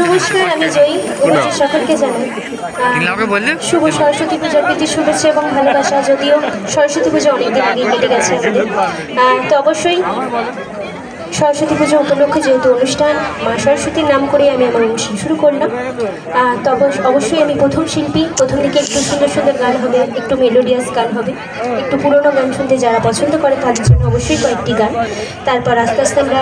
নমস্কার, আমি জয়ী। উপস্থিত সকলকে জানাই শুভ সরস্বতী পূজার প্রীতি শুভেচ্ছা এবং ভালোবাসা। যদিও সরস্বতী পুজো অনেকদিন আগে কেটে গেছে আমাদের, তো অবশ্যই সরস্বতী পুজো উপলক্ষে যেহেতু অনুষ্ঠান, মা সরস্বতীর নাম করে আমি আমার অনুষ্ঠান শুরু করলাম। তো অবশ্যই আমি প্রথম শিল্পী। প্রথম দিকে একটু সুন্দর সুন্দর গান হবে, একটু মেলোডিয়াস গান হবে, একটু পুরোনো গান শুনতে যারা পছন্দ করে তাদের জন্য অবশ্যই কয়েকটি গান। তারপর আস্তে আস্তে আমরা